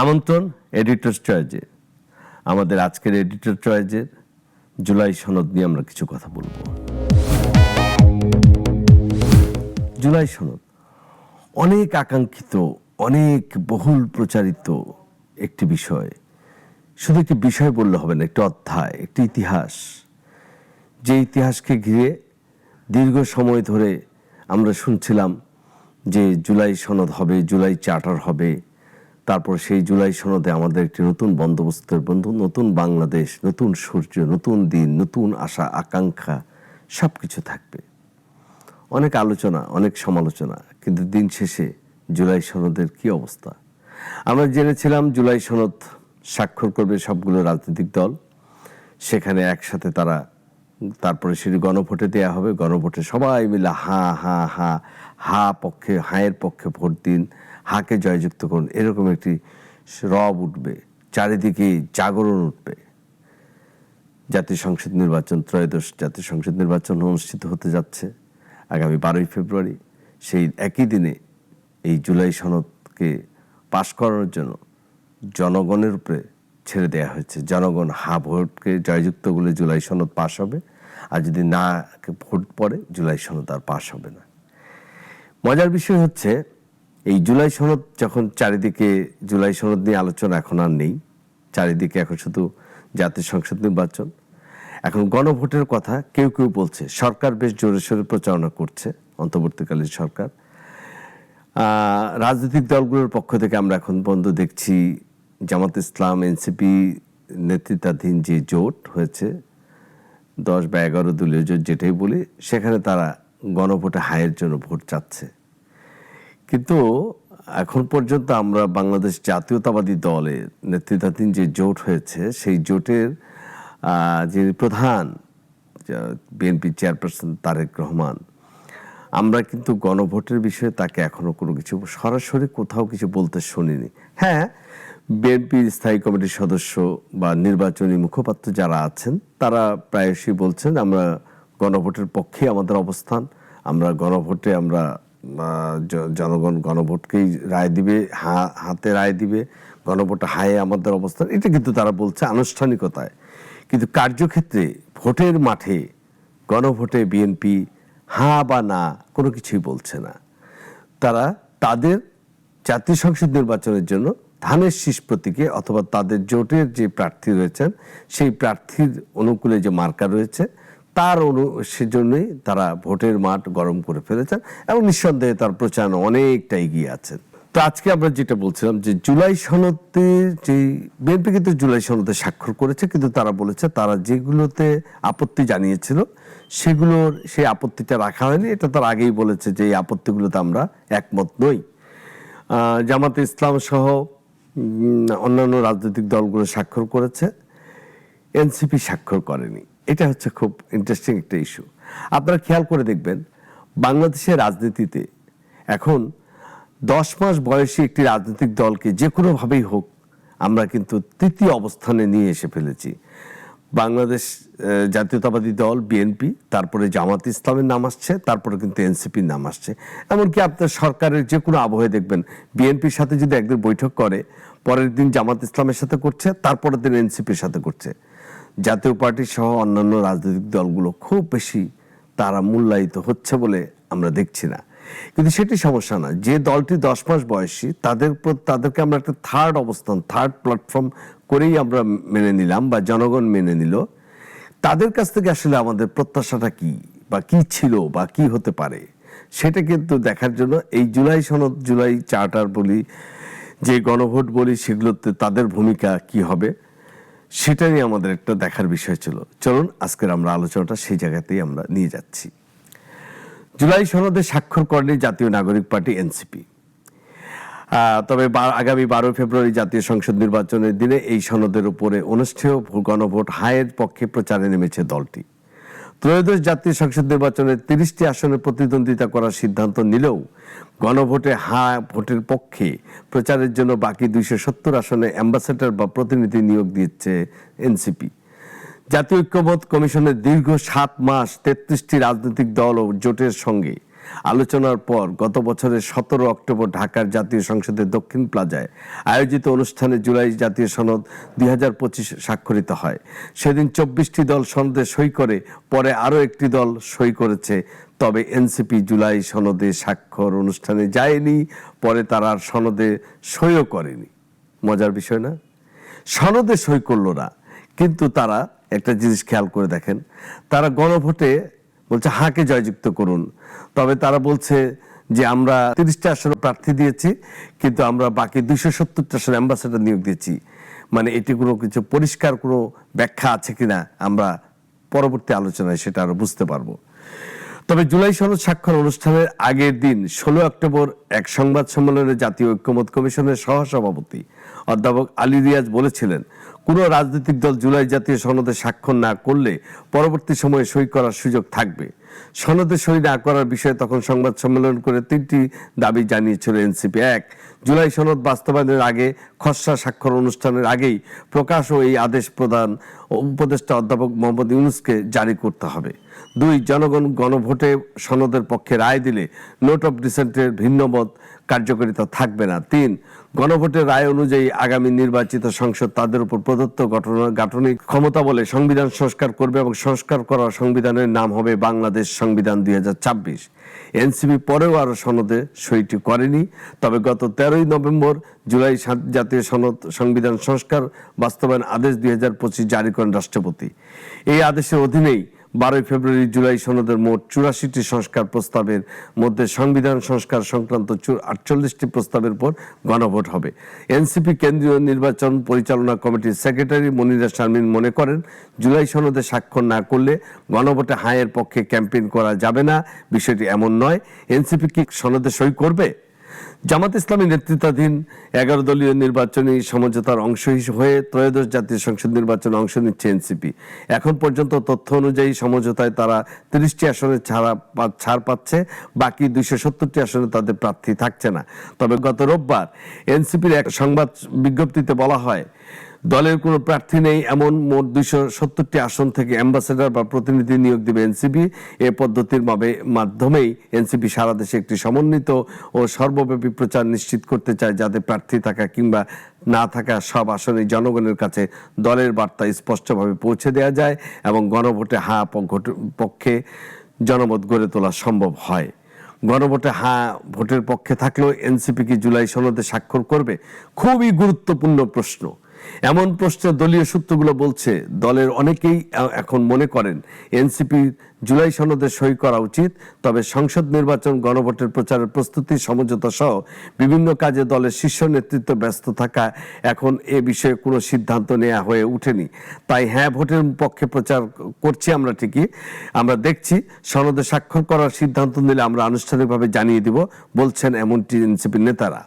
আমন্ত্রণ এডিটর চয়েজে। আমাদের আজকের এডিটর চয়েজের জুলাই সনদ নিয়ে আমরা কিছু কথা বলবো। জুলাই সনদ অনেক আকাঙ্ক্ষিত, অনেক বহুল প্রচারিত একটি বিষয়। শুধু একটি বিষয় বললে হবে না, একটি অধ্যায়, একটি ইতিহাস। যে ইতিহাসকে ঘিরে দীর্ঘ সময় ধরে আমরা শুনছিলাম যে জুলাই সনদ হবে, জুলাই চার্টার হবে। তারপর সেই জুলাই সনদে আমাদের একটি নতুন বন্দোবস্তের বন্ধু, নতুন বাংলাদেশ, নতুন সূর্য, নতুন দিন, নতুন আশা আকাঙ্ক্ষা সব কিছু থাকবে। অনেক আলোচনা, অনেক সমালোচনা, কিন্তু দিন শেষে জুলাই সনদের কি অবস্থা? আমরা জেনেছিলাম জুলাই সনদ স্বাক্ষর করবে সবগুলো রাজনৈতিক দল। সেখানে একসাথে তারা, তারপরে সেটি গণভোটে দেওয়া হবে। গণভোটে সবাই মিলে হা হা হা হা পক্ষে, হায়ের পক্ষে ভোট দিন, হাকে জয়যুক্ত করুন, এরকম একটি রব উঠবে, চারিদিকে জাগরণ উঠবে। জাতীয় সংসদ নির্বাচন, ত্রয়োদশ জাতীয় সংসদ নির্বাচন অনুষ্ঠিত হতে যাচ্ছে আগামী 12ই ফেব্রুয়ারি। সেই একই দিনে এই জুলাই সনদকে পাশ করানোর জন্য জনগণের উপরে ছেড়ে দেওয়া হয়েছে। জনগণ হা ভোটকে জয়যুক্ত করলে জুলাই সনদ পাশ হবে, আর যদি না ভোট পড়ে জুলাই সনদ আর পাশ হবে না। মজার বিষয় হচ্ছে, এই জুলাই সনদ যখন চারিদিকে, জুলাই সনদ নিয়ে আলোচনা এখন আর নেই, চারিদিকে এখন শুধু জাতীয় সংসদ নির্বাচন। এখন গণভোটের কথা কেউ কেউ বলছে, সরকার বেশ জোরে সোরে প্রচারণা করছে, অন্তর্বর্তীকালীন সরকার। রাজনৈতিক দলগুলোর পক্ষ থেকে আমরা এখন পর্যন্ত দেখছি জামাত ইসলাম, এনসিপি নেতৃত্বাধীন যে জোট হয়েছে, 10 বা 11 দলীয় জোট যেটাই বলি, সেখানে তারা গণভোটে হায়ের জন্য ভোট চাচ্ছে। কিন্তু এখন পর্যন্ত আমরা বাংলাদেশ জাতীয়তাবাদী দলের নেতৃত্বাধীন যে জোট হয়েছে, সেই জোটের যিনি প্রধান, বিএনপি চেয়ারপারসন তারেক রহমান, আমরা কিন্তু গণভোটের বিষয়ে তাকে এখনো কোনো কিছু সরাসরি কোথাও কিছু বলতে শুনিনি। হ্যাঁ, বিএনপির স্থায়ী কমিটির সদস্য বা নির্বাচনী মুখপাত্র যারা আছেন তারা প্রায়শই বলছেন, আমরা গণভোটের পক্ষে আমাদের অবস্থান, আমরা গণভোটে, আমরা জনগণ গণভোটকেই রায় দিবে, হাতে রায় দিবে, গণভোটে হায়ে আমাদের অবস্থান, এটা কিন্তু তারা বলছে আনুষ্ঠানিকতায়। কিন্তু কার্যক্ষেত্রে ভোটের মাঠে গণভোটে বিএনপি হা বা না কোনো কিছুই বলছে না। তারা তাদের জাতীয় সংসদ নির্বাচনের জন্য ধানের শীষ প্রতীকে অথবা তাদের জোটের যে প্রার্থী রয়েছেন সেই প্রার্থীর অনুকূলে যে মার্কা রয়েছে তার সেজন্যই তারা ভোটের মাঠ গরম করে ফেলেছেন এবং নিঃসন্দেহে তার প্রচারণা অনেকটা এগিয়ে আছেন। তো আজকে আমরা যেটা বলছিলাম যে জুলাই সনদে, যে বিএনপি কিন্তু জুলাই সনদে স্বাক্ষর করেছে, কিন্তু তারা বলেছে তারা যেগুলোতে আপত্তি জানিয়েছিল সেগুলোর সেই আপত্তিটা রাখা হয়নি। এটা তারা আগেই বলেছে যে এই আপত্তিগুলোতে আমরা একমত নই। জামাতে ইসলাম সহ অন্যান্য রাজনৈতিক দলগুলো স্বাক্ষর করেছে, এনসিপি স্বাক্ষর করেনি। এটা হচ্ছে খুব ইন্টারেস্টিং একটা ইস্যু। আপনারা খেয়াল করে দেখবেন, বাংলাদেশের রাজনীতিতে এখন 10 মাস বয়সী একটি রাজনৈতিক দলকে যে কোনোভাবেই হোক আমরা কিন্তু তৃতীয় অবস্থানে নিয়ে এসে ফেলেছি। বাংলাদেশ জাতীয়তাবাদী দল বিএনপি, তারপরে জামাত ইসলামের নাম আসছে, তারপরে কিন্তু এনসিপির নাম আসছে। এমনকি আপনার সরকারের যে কোনো আবহে দেখবেন, বিএনপির সাথে যদি একদিন বৈঠক করে, পরের দিন জামাত ইসলামের সাথে করছে, তারপরের দিন এনসিপির সাথে করছে। জাতীয় পার্টি সহ অন্যান্য রাজনৈতিক দলগুলো খুব বেশি তারা মূল্যায়িত হচ্ছে বলে আমরা দেখছি না। কিন্তু সেটি সমস্যা না। যে দলটি 10 মাস বয়সী তাদেরকে আমরা একটা থার্ড অবস্থান, থার্ড প্ল্যাটফর্ম করেই আমরা মেনে নিলাম বা জনগণ মেনে নিল। তাদের কাছ থেকে আসলে আমাদের প্রত্যাশাটা কি বা কি ছিল বা কি হতে পারে সেটা কিন্তু দেখার জন্য এই জুলাই সনদ, জুলাই চার্টার বলি, যে গণভোট বলি, সেগুলোতে তাদের ভূমিকা কি হবে সেটা নিয়ে আমাদের একটা দেখার বিষয় ছিল। চলুন আজকের আমরা আলোচনাটা সেই জায়গাতেই আমরা নিয়ে যাচ্ছি। জুলাই সনদে স্বাক্ষর করেনি জাতীয় নাগরিক পার্টি এনসিপি। তবে আগামী 12 ফেব্রুয়ারি জাতীয় সংসদ নির্বাচনের দিনে এই সনদের উপরে অনুষ্ঠেয় গণভোট হায়ের পক্ষে প্রচারে নেমেছে দলটি। ত্রয়োদশ জাতীয় সংসদ নির্বাচনের 30টি আসনে প্রতিদ্বন্দ্বিতা করার সিদ্ধান্ত নিলেও গণভোটে ভোটের পক্ষে প্রচারের জন্য বাকি 270 আসনে অ্যাম্বাসেডর বা প্রতিনিধি নিয়োগ দিচ্ছে এনসিপি। জাতীয় ঐক্যমত্য কমিশনের দীর্ঘ 7 মাস 33টি রাজনৈতিক দল ও জোটের সঙ্গে আলোচনার পর গত বছরের 17 অক্টোবর ঢাকার জাতীয় সংসদের দক্ষিণ প্লাজায় আয়োজিত অনুষ্ঠানে জুলাই জাতীয় সনদ 2025 স্বাক্ষরিত হয়। সেদিন 24টি দল সনদে সই করে, পরে আরও একটি দল সই করেছে। তবে এনসিপি জুলাই সনদে স্বাক্ষর অনুষ্ঠানে যায়নি, পরে তারা আর সনদে সইও করেনি। মজার বিষয় না? সনদে সই করলো না, কিন্তু তারা একটা জিনিস খেয়াল করে দেখেন, তারা গণভোটে বলছে হাঁকে জয়যুক্ত করুন। তবে তারা বলছে যে আমরা 30টা আসনে প্রার্থী দিয়েছি, কিন্তু আমরা বাকি 270টা আসনে অ্যাম্বাসেডর নিয়োগ দিয়েছি। মানে এটি কোনো কিছু পরিষ্কার কোনো ব্যাখ্যা আছে কিনা আমরা পরবর্তী আলোচনায় সেটা আরো বুঝতে পারবো। তবে জুলাই সনদ স্বাক্ষর অনুষ্ঠানের আগের দিন 16 অক্টোবর এক সংবাদ সম্মেলনে জাতীয় ঐক্যমত্য কমিশনের সহসভাপতি অধ্যাপক আলী রিয়াজ বলেছিলেন, কোনো রাজনৈতিক দল জুলাই জাতীয় সনদে স্বাক্ষর না করলে পরবর্তী সময়ে সই করার সুযোগ থাকবে। সনদে সই না করার বিষয়ে তখন সংবাদ সম্মেলন করে 3টি দাবি জানিয়েছিল এনসিপি। 1, জুলাই সনদ বাস্তবায়নের আগে খসড়া স্বাক্ষর অনুষ্ঠানের আগেই প্রকাশ ও এই আদেশ প্রদান উপদেষ্টা অধ্যাপক মোহাম্মদ ইউনূসকে জারি করতে হবে। 2, জনগণ গণভোটে সনদের পক্ষে রায় দিলে নোট অফ ডিসেন্টের ভিন্নমত কার্যকারিতা থাকবে না। 3, গণভোটের রায় অনুযায়ী আগামী নির্বাচিত সংসদ তাদের উপর প্রদত্ত গাঠনিক ক্ষমতা বলে সংবিধান সংস্কার করবে এবং সংস্কার করা সংবিধানের নাম হবে বাংলাদেশ সংবিধান 2026। এনসিপি পরেও আরো সনদে সইটি করেনি। তবে গত 13ই নভেম্বর জুলাই জাতীয় সনদ সংবিধান সংস্কার বাস্তবায়ন আদেশ 2025 জারি করেন রাষ্ট্রপতি। এই আদেশের অধীনেই 12 ফেব্রুয়ারি জুলাই সনদের মোট 84টি সংস্কার প্রস্তাবের মধ্যে সংবিধান সংস্কার সংক্রান্ত 48টি প্রস্তাবের উপর গণভোট হবে। এনসিপি কেন্দ্রীয় নির্বাচন পরিচালনা কমিটির সেক্রেটারি মনিরা শারমিন মনে করেন, জুলাই সনদে স্বাক্ষর না করলে গণভোটে হায়ের পক্ষে ক্যাম্পেইন করা যাবে না। বিষয়টি এমন নয়। এনসিপি কি সনদে সই করবে? জামাত ইসলামী নেতৃত্বাধীন 11 দলীয় নির্বাচনী সমঝোতার অংশ হয়ে ত্রয়োদশ জাতীয় সংসদ নির্বাচনে অংশ নিচ্ছে এনসিপি। এখন পর্যন্ত তথ্য অনুযায়ী সমঝোতায় তারা 30টি আসনে ছাড় পাচ্ছে, বাকি 270টি আসনে তাদের প্রার্থী থাকছে না। তবে গত রোববার এনসিপির এক সংবাদ বিজ্ঞপ্তিতে বলা হয়, দলের কোনো প্রার্থী নেই এমন মোট 270টি আসন থেকে অ্যাম্বাসেডর বা প্রতিনিধি নিয়োগ দেবে এনসিপি। এ পদ্ধতির মাধ্যমেই এনসিপি সারা দেশে একটি সমন্বিত ও সর্বব্যাপী প্রচার নিশ্চিত করতে চায়, যাতে প্রার্থী থাকা কিংবা না থাকা সব আসনে জনগণের কাছে দলের বার্তা স্পষ্টভাবে পৌঁছে দেওয়া যায় এবং গণভোটে হা পক্ষে জনমত গড়ে তোলা সম্ভব হয়। গণভোটে হ্যাঁ ভোটের পক্ষে থাকলেও এনসিপি কি জুলাই সনদে স্বাক্ষর করবে? খুবই গুরুত্বপূর্ণ প্রশ্ন। এমন প্রশ্নে দলীয় সূত্রগুলো বলছে, দলের অনেকেই এখন মনে করেন এনসিপি জুলাই সনদে সই করা উচিত। তবে সংসদ নির্বাচন, গণভোটের প্রচারের প্রস্তুতি, সমঝোতা সহ বিভিন্ন কাজে দলের শীর্ষ নেতৃত্ব ব্যস্ত থাকা এখন এ বিষয়ে কোনো সিদ্ধান্ত নেওয়া হয়ে ওঠেনি। তাই হ্যাঁ ভোটের পক্ষে প্রচার করছি আমরা ঠিকই, আমরা দেখছি সনদে স্বাক্ষর করার সিদ্ধান্ত নিলে আমরা আনুষ্ঠানিকভাবে জানিয়ে দিব, বলছেন এমনটি এনসিপির নেতারা।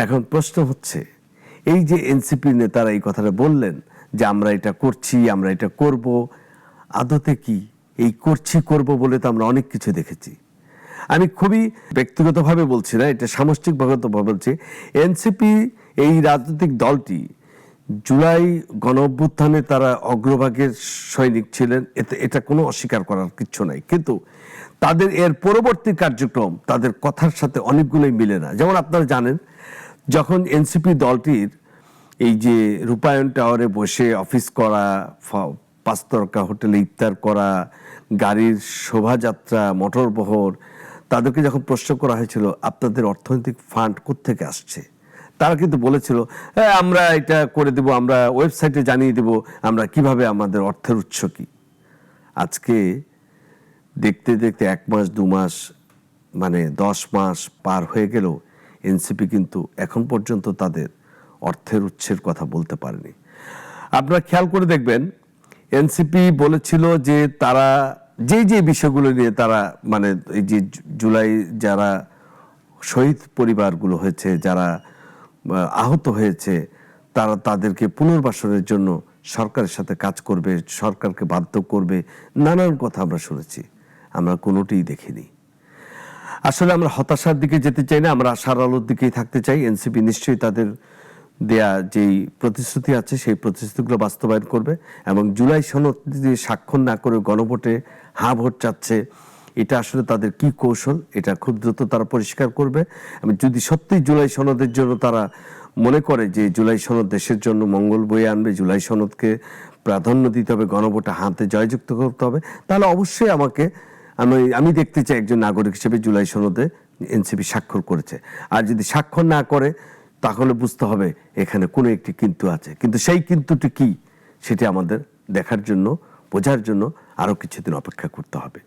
এখন প্রশ্ন হচ্ছে, এই যে এনসিপির নেতারা এই কথাটা বললেন যে আমরা এটা করছি, আমরা এটা করব, আদতে কি এই করব বলে তো আমরা অনেক কিছু দেখেছি। আমি খুবই ব্যক্তিগতভাবে বলছি না, এটা সামষ্টিকভাবে বলছি। এনসিপি এই রাজনৈতিক দলটি জুলাই গণ অভ্যুত্থানে তারা অগ্রভাগের সৈনিক ছিলেন, এটা কোনো অস্বীকার করার কিছু নাই। কিন্তু তাদের এর পরবর্তী কার্যক্রম তাদের কথার সাথে অনেকগুলোই মিলে না। যেমন আপনারা জানেন, যখন এনসিপি দলটির এই যে রূপায়ণ টাওয়ারে বসে অফিস করা, 5 তারকা হোটেলে ইফতার করা, গাড়ির শোভাযাত্রা, মোটরবহর, তাদেরকে যখন প্রশ্ন করা হয়েছিল আপনাদের অর্থনৈতিক ফান্ড কোত্থেকে আসছে, তারা কিন্তু বলেছিল আমরা এটা করে দেব, আমরা ওয়েবসাইটে জানিয়ে দেব আমরা কিভাবে, আমাদের অর্থের উৎস কি। আজকে দেখতে দেখতে 1 মাস 2 মাস মানে 10 মাস পার হয়ে গেল, এনসিপি কিন্তু এখন পর্যন্ত তাদের অর্থের উৎসের কথা বলতে পারেনি। আপনারা খেয়াল করে দেখবেন, এনসিপি বলেছিল যে তারা যে বিষয়গুলো নিয়ে তারা মানে এই যে জুলাই যারা শহীদ পরিবারগুলো হয়েছে, যারা আহত হয়েছে, তাদেরকে পুনর্বাসনের জন্য সরকারের সাথে কাজ করবে, সরকারকে বাধ্য করবে, নানান কথা আমরা শুনেছি। আমরা কোনোটিই দেখিনি। আসলে আমরা হতাশার দিকে যেতে চাই না, আমরা আশার আলোর দিকেই থাকতে চাই। এনসিপি নিশ্চয়ই তাদের দেয়া যেই প্রতিশ্রুতি আছে সেই প্রতিশ্রুতিগুলো বাস্তবায়ন করবে এবং জুলাই সনদ স্বাক্ষর না করে গণভোটে হ্যাঁ ভোট চাচ্ছে, এটা আসলে তাদের কি কৌশল, এটা খুব দ্রুত তারা পরিষ্কার করবে। আমি যদি সত্যিই জুলাই সনদের জন্য তারা মনে করে যে জুলাই সনদ দেশের জন্য মঙ্গল বয়ে আনবে, জুলাই সনদকে প্রাধান্য দিতে হবে, গণভোটে হাতে জয়যুক্ত করতে হবে, তাহলে অবশ্যই আমি দেখতে চাই একজন নাগরিক হিসেবে জুলাই সনদে এনসিপি স্বাক্ষর করেছে। আর যদি স্বাক্ষর না করে তাহলে বুঝতে হবে এখানে কোনো একটি কিন্তু আছে, কিন্তু সেই কিন্তুটি কি সেটি আমাদের দেখার জন্য, বোঝার জন্য আরো কিছুদিন অপেক্ষা করতে হবে।